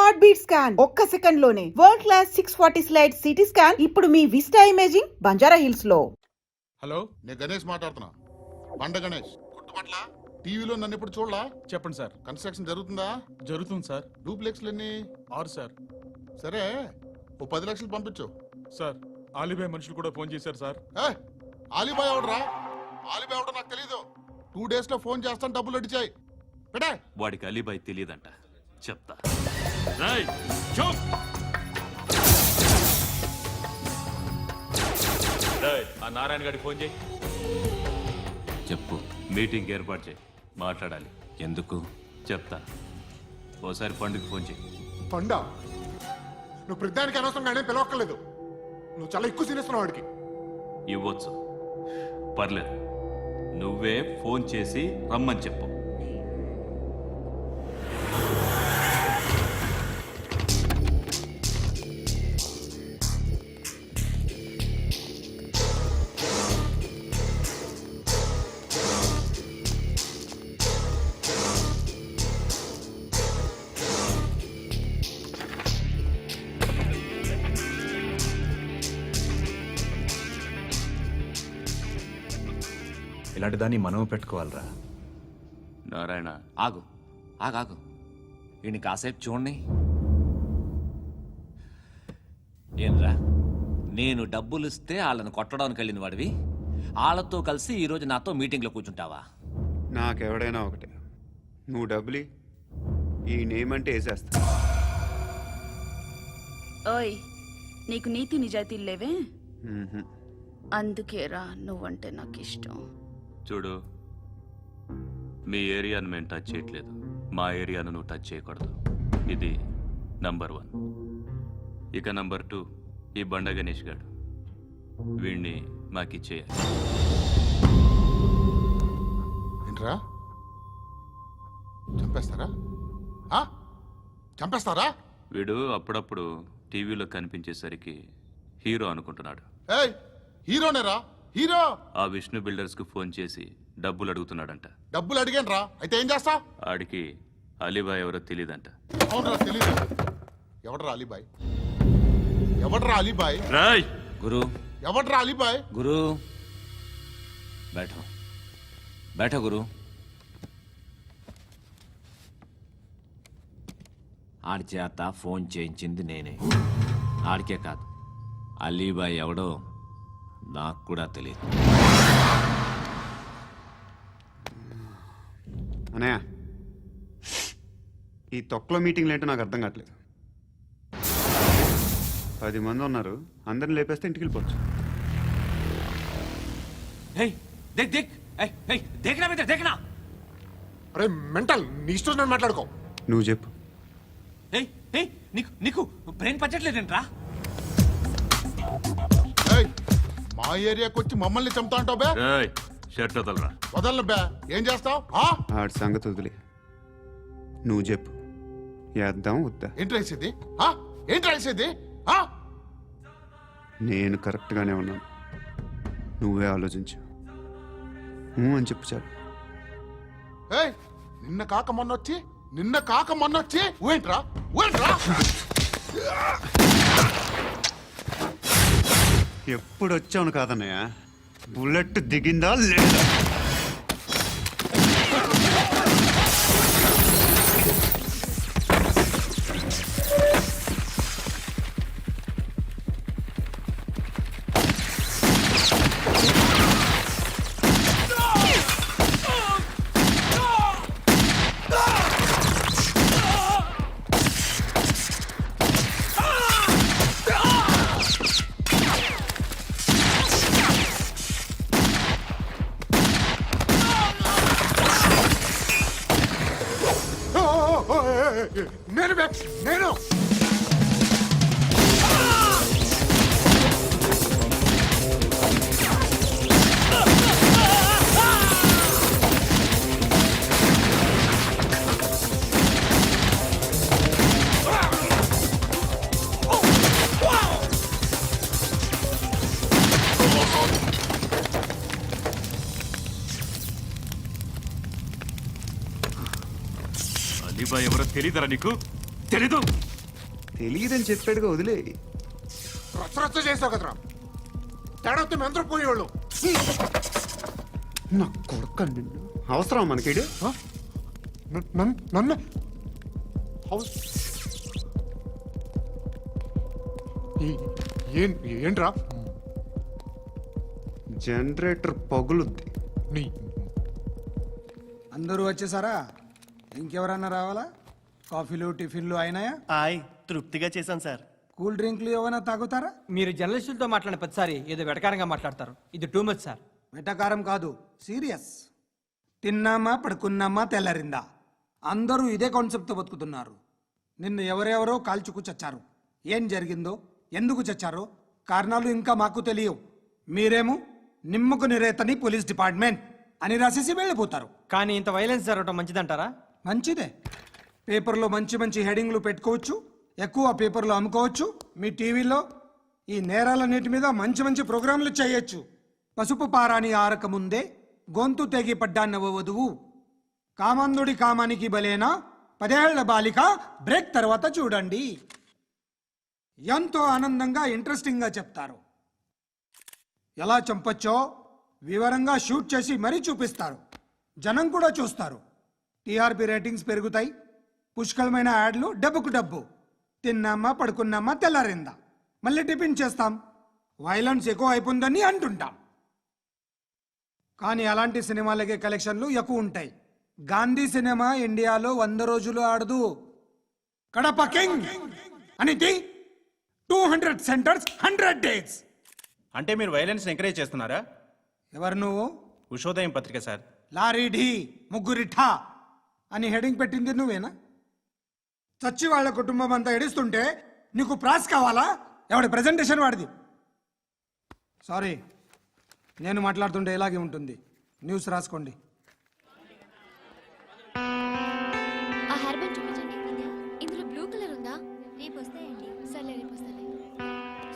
Heart beat scan ఒక్క second లోనే world class 640 slide CT scan ఇప్పుడు మీ విస్టా ఇమేజింగ్ బంజారా హిల్స్ లో. హలో, నేను గణేష్ మాట్లాడుతున్నా. బండ గణేష్ గుర్తుపట్ల. టీవీలో నన్ను ఇప్పుడు చూడలా? చెప్పండి సార్. కన్స్ట్రక్షన్ జరుగుతుందా? జరుగుతుంది సార్. డూప్లెక్స్లు ఎన్ని? 6 సార్. సరే, ఓ 10 లక్షలు పంపించు. సార్, ఆలిబాయ్ మనుషులు కూడా ఫోన్ చేశారు సార్. ఆలిబాయ్ ఎవడరా? ఆలిబాయ్ ఎవడో నాకు తెలీదు. 2 days లో ఫోన్ చేస్తాను, డబ్బులు అడిచాయి. పెట్టే. వాడికి అలీబాయ్ తెలియదంట, చెప్తా. ఆ నారాయణ గారికి ఫోన్ చేయి. చెప్పు, మీటింగ్ ఏర్పాటు చేయి, మాట్లాడాలి. ఎందుకు చెప్తా. ఓసారి పండుగ ఫోన్ చేయి. పండా, నువ్వు ప్రతిదానికి అనవసరంగానే పిలవక్కర్లేదు. నువ్వు చాలా ఎక్కువ సీనిస్తున్నావు వాడికి. ఇవ్వచ్చు, పర్లేదు. నువ్వే ఫోన్ చేసి రమ్మని చెప్పు. ఇలాంటి దాన్ని మనం పెట్టుకోవాలరా. నారాయణ, ఆగు ఆగాగు, ఈయన కాసేపు చూడండి. ఏంరా, నేను డబ్బులు ఇస్తే వాళ్ళని కొట్టడానికి వెళ్ళిన వాడివి, వాళ్ళతో కలిసి ఈరోజు నాతో మీటింగ్లో కూర్చుంటావా? నాకెవడైనా ఒకటే. నువ్వు డబ్బులి, ఈ నేమ్ అంటే వేసేస్తా. ఓయ్, నీకు నీతి నిజాయితీలు లేవే? అందుకేరా నువ్వంటే నాకు ఇష్టం. చూడు, మీ ఏరియాను మేము టచ్ చేయట్లేదు, మా ఏరియాను నువ్వు టచ్ చేయకూడదు. ఇది నంబర్ 1. ఇక నంబర్ 2, ఈ బండ గణేష్ గారు, వీణ్ణి మాకిచ్చేయాలి. ఏంట్రా, చంపేస్తారా? చంపేస్తారా? వీడు అప్పుడప్పుడు టీవీలో కనిపించేసరికి హీరో అనుకుంటున్నాడు. హీరోనేరా, హీరో. ఆ విష్ణు బిల్డర్స్ కు ఫోన్ చేసి డబ్బులు అడుగుతున్నాడంట. డబ్బులు అడిగాను రా, అయితే ఏం చేస్తా? ఆడికి అలీబాయ్ ఎవరో తెలియదంట. అవునరా, తెలీదు. ఎవడరా అలీబాయ్? ఎవడరా అలీబాయ్? రాయ్ గురు, ఎవడరా అలీబాయ్? గురు బైఠో బైఠో గురు. ఆడి చేత ఫోన్ చేయించింది నేనే. ఆడికే కాదు, అలీబాయ్ ఎవడో నాకు కూడా తెలియదు. అనయ్య, ఈ తొక్కలో మీటింగ్లు ఏంటో నాకు అర్థం కావట్లేదు. 10 మంది ఉన్నారు, అందరిని లేపేస్తే ఇంటికి వెళ్ళిపోవచ్చు. అరే మెంటల్, నీ ఇష్టం నేను మాట్లాడుకో. నువ్వు చెప్పు. నీకు బ్రెయిన్ పచ్చట్లేదంట్రా? మా ఏరియాకి వచ్చి మమ్మల్ని చంపుతా అంటావు బే? షర్ట్ వదలరా. వదలను బే. ఏం చేస్తావు? ఆడి సంగతి వదిలే, నువ్వు చెప్పు. వేద్దాం వద్దా? ఏంటి రాసేది? ఏంటి రాసేది? నేను కరెక్ట్గానే ఉన్నాను, నువ్వే ఆలోచించు. అని చెప్పు చాలు. నిన్న కాక మొన్నొచ్చి ఊయంట్రా. ఎప్పుడు వచ్చావును కాదన్నయ్య, బుల్లెట్ దిగిందా లేదా? నేను అలీబాయ్ ఎవరో తెలీదరా నీకు? తెలీదు. తెలియదని చెప్పాడుగా వదిలే. రచ్చ చేసావు కదరా, తేడా వస్తే మెంతరం పోయేవాళ్ళు. నా కొడుక నిన్ను అవసరం మనకేడు. నన్ను హౌస్ ఏంట్రా జనరేటర్ పగులుద్ది. నీ అందరూ వచ్చేసారా? ఇంకెవరన్నా రావాలా? కాఫీలు టిఫిన్లు అయినాయా? ఆయ్ తృప్తిగా చేశాను సార్. కూల్ డ్రింక్లు ఏమైనా తాగుతారా? మీరు జర్నలిస్టులతో మాట్లాడిన ప్రతిసారి ఏదో వెటకారంగా మాట్లాడతారు. ఇది టూ మచ్ సార్. వెటకారం కాదు, సీరియస్. తిన్నామా పడుకున్నామా తెల్లరిందా, అందరూ ఇదే కాన్సెప్ట్తో బతుకుతున్నారు. నిన్ను ఎవరెవరో కాల్చుకు చచ్చారు. ఏం జరిగిందో, ఎందుకు చచ్చారో కారణాలు ఇంకా మాకు తెలియవు. మీరేమో నిమ్మకు నిరేతని పోలీస్ డిపార్ట్మెంట్ అని రాసేసి వెళ్ళిపోతారు. కానీ ఇంత వైలెన్స్ జరగడం మంచిదంటారా? మంచిదే. పేపర్లో మంచి మంచి హెడింగ్లు పెట్టుకోవచ్చు, ఎక్కువ పేపర్లు అమ్ముకోవచ్చు. మీ టీవీలో ఈ నేరాలన్నిటి మీద మంచి మంచి ప్రోగ్రాంలు చేయొచ్చు. పసుపు పారాని ఆరక ముందే గొంతు తెగి పడ్డాన్నవ వధువు, కామందుడి కామానికి బలేనా 10 ఏళ్ల బాలిక బ్రేక్ తర్వాత చూడండి. ఎంతో ఆనందంగా ఇంట్రెస్టింగ్గా చెప్తారు. ఎలా చంపొచ్చో వివరంగా షూట్ చేసి మరీ చూపిస్తారు. జనం కూడా చూస్తారు. టీఆర్పీ రేటింగ్స్ పెరుగుతాయి. పుష్కలమైన యాడ్లు, డబ్బుకు డబ్బు. తిన్నామా పడుకున్నామా తెల్లారిందా, మళ్ళీ టిఫిన్ చేస్తాం. వైలెన్స్ ఎక్కువ అయిపోయిందని అంటుంటాం. కానీ అలాంటి సినిమాలకే కలెక్షన్లు ఎక్కువ ఉంటాయి. గాంధీ సినిమా ఇండియాలో 100 రోజులు ఆడదు. కడప కింగ్ అనేది 200 సెంటర్స్ 100 డేస్. అంటే మీరు వైలెన్స్ ఎంకరేజ్ చేస్తున్నారా? ఎవరు నువ్వు? ఉషోదయం పత్రిక సార్. లారీ ఢీ ముగ్గురి ఠా అని హెడింగ్ పెట్టింది నువ్వేనా? చచ్చి వాళ్ళ కుటుంబం అంతా ఎడుస్తుంటే నీకు ప్రాస్ కావాలా? ఎవడి ప్రెజెంటేషన్ వాడిది. సారీ, నేను మాట్లాడుతుంటే ఇలాగే ఉంటుంది. న్యూస్ రాసుకోండి. ఆ హెయిర్ బ్యాండ్ చూపించండి. ఇందులో బ్లూ కలర్ ఉందా? రేపు వస్తాయండి. సర్లే రేపు వస్తాలే.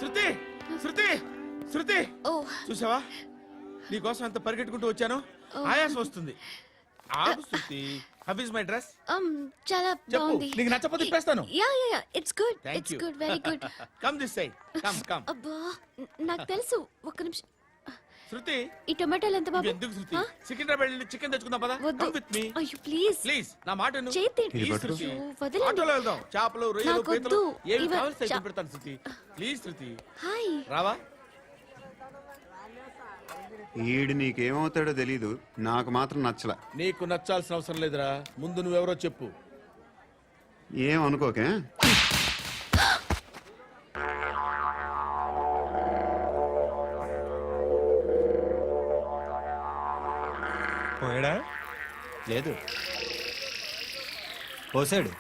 శృతి శృతి శృతి, ఓ చూసావా నీకోసం ఎంత పరిగెట్టుకుంటూ వచ్చాను. ఆయాసం వస్తుంది. ఆగు Shruti. How is my dress? చాలా చెప్పు. బాగుంది. నీకు నచ్చకపోతే తిప్పేస్తాను. Yeah yeah yeah, it's good. Thank it's you. Good, very good. Come this side. Come come. అబ్బా, నాకు తెలుసు. ఒక్క నిమిషం. శృతి ఈ టొమాటోలు ఎంత బాబు? ఎందుకు శృతి? ఆ? సికింద్రాబాద్ వెళ్ళి చికెన్ తెచ్చుకుందాం పదా. వద్దు. కమ్ విత్ మీ అయ్యో ప్లీజ్ ప్లీజ్. నా మాట విను. చేతి Please, శృతి. అయ్యో, వదలండి. ఆటోలో వెళ్దాం. చేపలు, రొయ్యలు, నాకు పీతలు వద్దు. ఏమి ఇవ- కావాలి చా- పెడతాను శృతి. Please Shruti. హాయ్. రావా? ఈడు నీకేమవుతాడో తెలీదు, నాకు మాత్రం నచ్చలా. నీకు నచ్చాల్సిన అవసరం లేదురా. ముందు నువ్వెవరో చెప్పు. ఏం అనుకోకే. పోయాడా? లేదు, పోసాడు.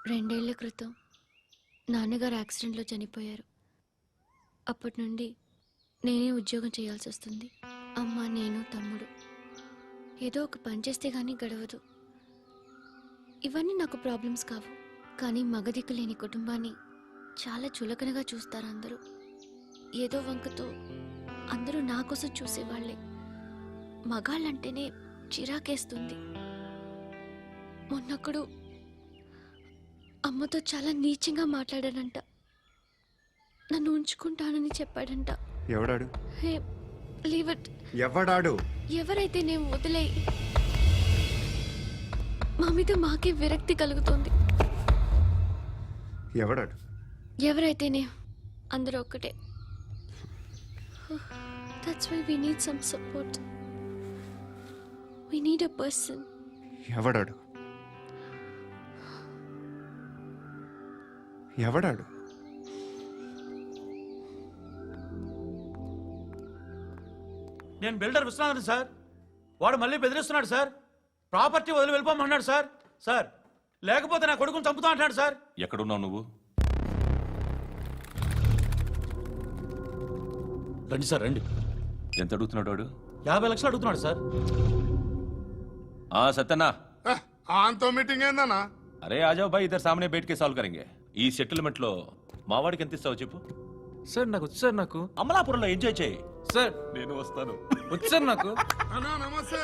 2 ఏళ్ల క్రితం నాన్నగారు యాక్సిడెంట్లో చనిపోయారు. అప్పటి నుండి నేనే ఉద్యోగం చేయాల్సి వస్తుంది. అమ్మ, నేను, తమ్ముడు ఏదో ఒక పని చేస్తే గానీ గడవదు. ఇవన్నీ నాకు ప్రాబ్లమ్స్ కావు. కానీ మగదిక్కు లేని కుటుంబాన్ని చాలా చులకనగా చూస్తారు అందరూ. ఏదో వంకతో అందరూ నా కోసం చూసేవాళ్లే. మగాళ్ళంటేనే చిరాకేస్తుంది. మొన్నొక్కడు అమ్మతో చాలా నీచంగా మాట్లాడాడంట. నన్ను ఉంచుకుంటానని చెప్పాడంట. ఎవడాడు? హే, లీవ్ ఇట్. ఎవడాడు? ఎవరైతే నేను వదిలే. మా మీద మాకే విరక్తి కలుగుతుంది. ఎవడాడు? ఎవరైతేనే అందరూ ఒక్కటే. That's why we need some support. We need a person. ఎవడాడు? ఎవడాడు? నేను బిల్డర్ విశ్వనాథన్ సార్. వాడు మళ్ళీ బెదిరిస్తున్నాడు సార్. ప్రాపర్టీ వదిలి వెళ్ళిపోమన్నాడు సార్. సార్, లేకపోతే నా కొడుకుని చంపుతా అంటాడు సార్. ఎక్కడున్నావు నువ్వు? రండి సార్, రండి. ఎంత అడుగుతున్నాడు వాడు? 50 లక్షలు అడుగుతున్నాడు సార్. సత్యన్నా, ఆంతో మీటింగ్ ఏందన్నా? అరే ఆజావ్ భాయ్, ఇద్దరు సామనే బయటకే సాల్వ్ కరెంగే. ఈ సెటిల్మెంట్ లో మా వాడికి ఎంత ఇస్తావు చెప్పు. సార్ నాకు వచ్చు సార్. నాకు అమలాపురంలో ఎంజాయ్ చేయి. సార్ నేను వస్తాను. వచ్చారు నాకు. అన్నా నమస్తే.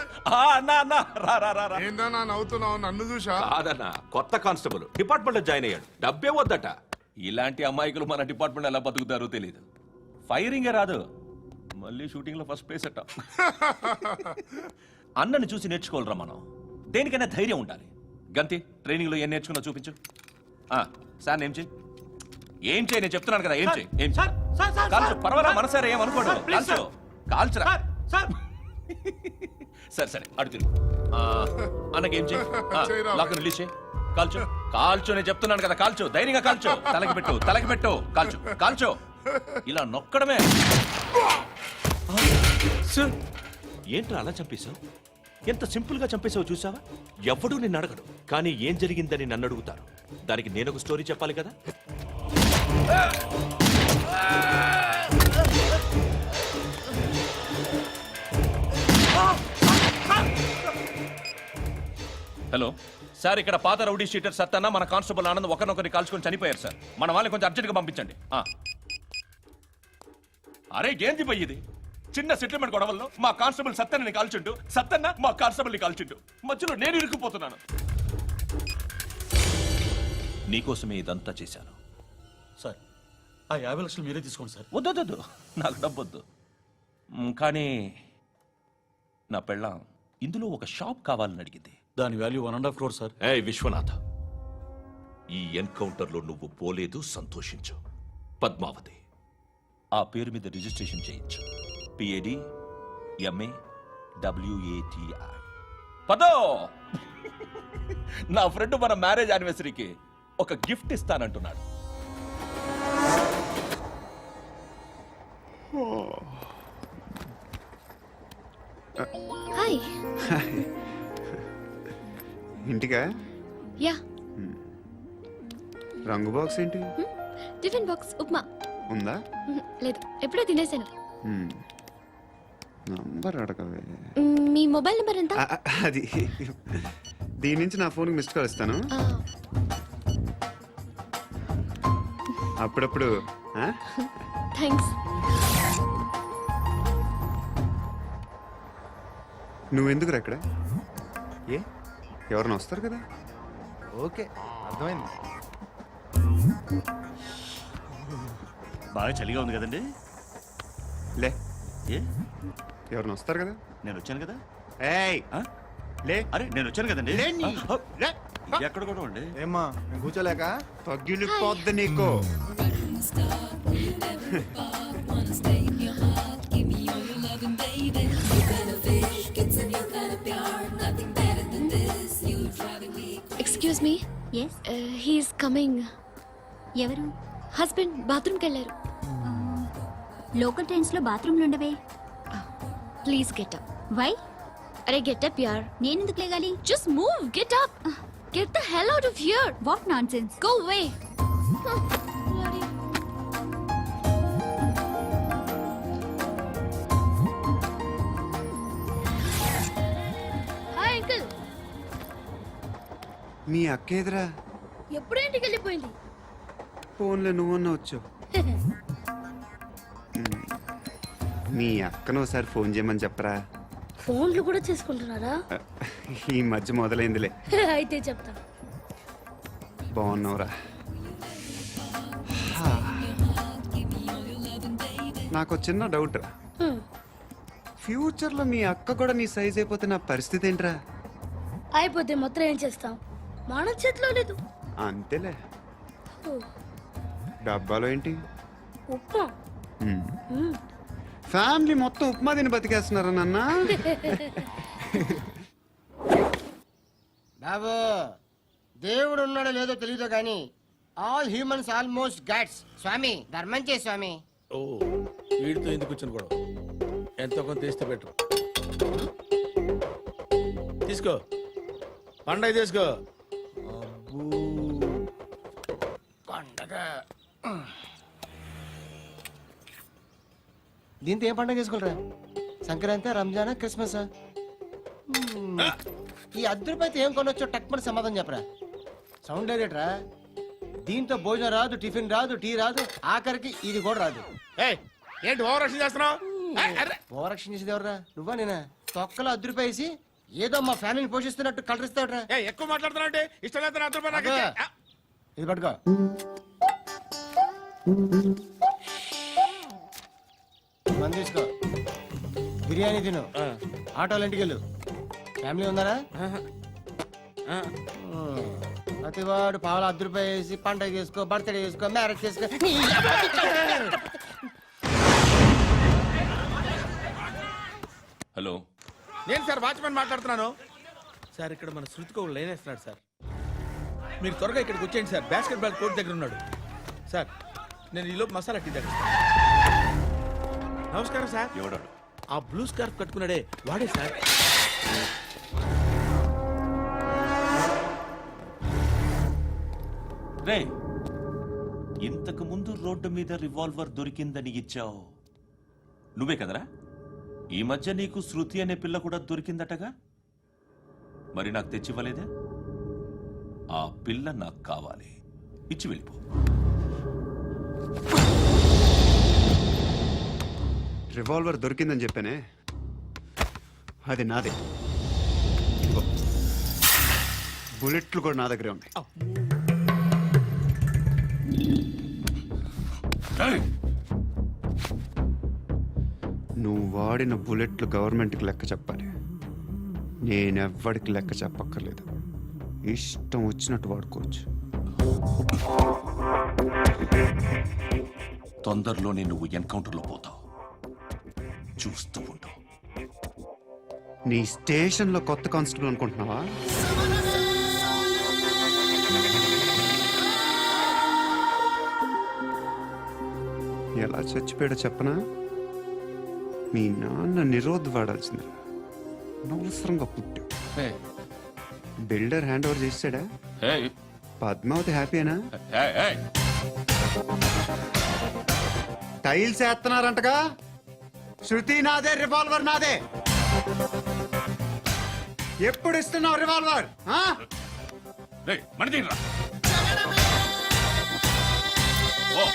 అన్నా అన్నా రా రా రా రా. ఏందన్నా నవ్వుతున్నావు? నన్ను చూసా? కాదన్నా, కొత్త కానిస్టేబుల్ డిపార్ట్మెంట్ లో జాయిన్ అయ్యాడు. డబ్బే వద్దట. ఇలాంటి అమాయకులు మన డిపార్ట్మెంట్ ఎలా బతుకుతారో తెలియదు. ఫైరింగే రాదు, మళ్ళీ షూటింగ్ లో ఫస్ట్ ప్లేస్ అట్ట. అన్నని చూసి నేర్చుకోవాలరా మనం. దేనికైనా ధైర్యం ఉండాలి. గంతి, ట్రైనింగ్ లో ఏం నేర్చుకున్నా చూపించు. సార్ ఏం చేయి, ఏం చేయి, నేను చెప్తున్నాను కదా, ఏం చేయి, ఏం చేయి. సార్ సార్ సార్ కాల్చు, పర్వాలా, మనసారా ఏమనుకోడు. సార్, ప్లీజ్ కాల్చు, కాల్చురా. సార్ సార్ సరే సరే, అడు తిరుగు. అన్నకేం చేయి, చేయరా. లాక్ రిలీజ్ చేయి. కాల్చు, కాల్చు, నేను చెప్తున్నాను కదా, కాల్చు, ధైర్యంగా కాల్చు. తలకి పెట్టు, తలకి పెట్టు, కాల్చు, కాల్చు. ఇలా నొక్కడమే. సార్ ఏంట్రా అలా చంపేశావు? ఎంత సింపుల్ గా చంపేశావు చూసావా? ఎవడూ నిన్ను అడగడు, కానీ ఏం జరిగిందని నన్ను అడుగుతారు. దానికి నేను ఒక స్టోరీ చెప్పాలి కదా. హలో సార్, ఇక్కడ పాత రౌడీ షీటర్ సత్తన్న మన కానిస్టేబుల్ ఆనంద్ ఒకరినొకరిని కాల్చుకొని చనిపోయారు సార్. మన వాళ్ళని కొంచెం అర్జెంట్గా పంపించండి. అరే ఏంది పోయి ఇది? చిన్న సెటిల్మెంట్ గొడవల్లో మా కానిస్టేబుల్ సత్తన్నని కాల్చుంటూ, సత్తన్న మా కానిస్టేబుల్ని కాల్చుంటూ, మధ్యలో నేను ఇరుక్కుపోతున్నాను. నీకోసమే ఇదంతా చేశాను. సార్ ఆ 50 లక్షలు మీరే తీసుకోండి సార్. వద్దొద్దు, నాకు డబ్బొద్దు. కానీ నా పెళ్ళాం ఇందులో ఒక షాప్ కావాలని అడిగింది. దాని వాల్యూ 1.5 crore సార్. ఏ విశ్వనాథ, ఈ ఎన్కౌంటర్లో నువ్వు పోలేదు, సంతోషించు. పద్మావతి ఆ పేరు మీద రిజిస్ట్రేషన్ చేయించు. PAD MA WATI. పదో, నా ఫ్రెండ్ మన మ్యారేజ్ యానివర్సరీకి ఒక గిఫ్ట్ ఇస్తానంటున్నాడు. హాయ్. ఇంటికా? యా. రంగు బాక్స్ ఏంటి? Tiffin box upma. ఉందా? లేదు, ఎప్పుడో తినేసాను. నంబర్ అడగవే. మీ మొబైల్ నెంబర్ ఎంత? అది దీని నుంచి నా ఫోన్కి మిస్డ్ కాల్ ఇస్తాను. అప్పుడప్పుడు. థ్యాంక్స్. నువ్వెందుకురా ఇక్కడ? ఏ ఎవరైనా వస్తారు కదా? ఓకే, అర్థమైంది. బాగా చలిగా ఉంది కదండి. లే, ఏ ఎవరైనా వస్తారు కదా? నేను వచ్చాను కదా. ఏయ్ లే. అరే నేను వచ్చాను కదండి. లేని. లే. ఎక్కడ కూడా ఉండి ఏమ్మా, కూర్చోలేక? తగ్గిలిపోద్ది నీకు. Excuse me. Yes, he's coming. ఎవరు? హస్బెండ్ బాత్రూమ్కి వెళ్ళారు. లోకల్ ట్రైన్స్ లో బాత్రూమ్లు ఉండవే. Please get up. వై? అరే గెట్ అప్ యార్. నేనెందుకు లేగాలి? Just move, get up. Get the hell out of here. What nonsense. Go away. Hi uncle. మీ అక్క ఎదురా? ఎప్పుడు ఇంటికి వెళ్ళిపోయింది? ఫోన్లో నువ్వన్నా వచ్చావు. మీ అక్కను ఒకసారి ఫోన్ చేయమని చెప్పరా. ఫోన్లు కూడా చేసుకుంటున్నారా? ఈ మధ్య మొదలైందిలే. అయితే చెప్తా. బాగున్నావురా? నాకు చిన్న డౌట్ రా. ఫ్యూచర్లో మీ అక్క కూడా నీ సైజ్ అయిపోతే నా పరిస్థితి ఏంట్రా? అయిపోతే మొత్తం ఏం చేస్తాం? మన చేతిలో లేదు. అంతేలే. డబ్బాలో ఏంటి? ఉప్మా. ఫ్యామిలీ మొత్తం ఉప్మా తిని బతికేస్తున్నారా నాన్న? బాబు, దేవుడు ఉన్నాడో లేదో తెలియదు కానీ ఆల్ హ్యూమన్స్ ఆల్మోస్ట్ గాడ్స్. స్వామి ధర్మం చే స్వామి. ఓ వీడితో ఎందుకు వచ్చిన గొడవ? ఎంతో కొంత తీస్తే పెట్టు. తీసుకో, పండగ తీసుకో. పండగ దీంతో ఏం పండగ చేసుకోలేరా? సంక్రాంతి, రంజానా, క్రిస్మస్? ఈ 10 రూపాయలతో ఏం కొనొచ్చో టక్మని సమాధానం చెప్పరా. సౌండ్ డైరెక్టరా? దీంతో భోజనం రాదు, టిఫిన్ రాదు, టీ రాదు, ఆఖరికి ఇది కూడా రాదు. ఏంటి ఓవర్ రక్షణ చేస్తున్నావు? ఓవరాక్షన్ చేసేది ఎవరా నువ్వా నేనా తొక్కలో 10 రూపాయలు వేసి ఏదో మా ఫ్యామిలీని పోషిస్తున్నట్టు కలరిస్తావుట్రా ఎక్కువ మాట్లాడుతున్నావు అంటే ఇష్టం లేదు నా రూపాయలు నాకు ఇచ్చే. ఆ, ఇది పట్టుకో మంది తీసుకో బిర్యానీ తిను ఆటోలు ఇంటికి వెళ్ళు ఫ్యామిలీ ఉన్నారా ప్రతివాడు పావులు 10 రూపాయలు వేసి పండగ చేసుకో బర్త్డే చేసుకో మ్యారేజ్ చేసుకో హలో నేను సార్ వాచ్మెన్ మాట్లాడుతున్నాను సార్ ఇక్కడ మన శృతికి ఒక లైన్ వేస్తున్నాడు సార్ మీరు త్వరగా ఇక్కడికి వచ్చేయండి సార్ బాస్కెట్ బాల్ కోర్ట్ దగ్గర ఉన్నాడు సార్ నేను ఈలోపు మసాలా టీ దగ్గర నమస్కారం సార్ ఎవడాడు? ఆ బ్లూ స్కార్ఫ్ కట్టుకున్నాడే వాడే సార్ రే ఇంతకు ముందు రోడ్డు మీద రివాల్వర్ దొరికిందని ఇచ్చావు నువ్వే కదరా ఈ మధ్య నీకు శృతి అనే పిల్ల కూడా దొరికిందటగా మరి నాకు తెచ్చివ్వలేదే ఆ పిల్ల నాకు కావాలి ఇచ్చి వెళ్ళిపో రివాల్వర్ దొరికిందని చెప్పానే అది నాదే ఇదిగో. బుల్లెట్లు కూడా నా దగ్గరే ఉన్నాయి నువ్వు వాడిన బుల్లెట్లు గవర్నమెంట్కి లెక్క చెప్పాలి నేనెవ్వడికి లెక్క చెప్పక్కర్లేదు ఇష్టం వచ్చినట్టు వాడుకోవచ్చు తొందరలోనే నువ్వు ఎన్కౌంటర్లో పోతావు చూస్తూ ఉంటావు నీ స్టేషన్లో కొత్త కానిస్టేబుల్ అనుకుంటున్నావా ఎలా చచ్చిపోయాడో చెప్పనా మీ నాన్న నిరోధ్ వాడాల్సింది అనవసరంగా పుట్టావు బిల్డర్ హ్యాండ్ ఓవర్ చేసాడా పద్మావతి హ్యాపీనా టైల్స్ వేస్తున్నారంటగా శృతి నాదే రివాల్వర్ నాదే ఎప్పుడు ఇస్తున్నావు రివాల్వర్ మన ఓ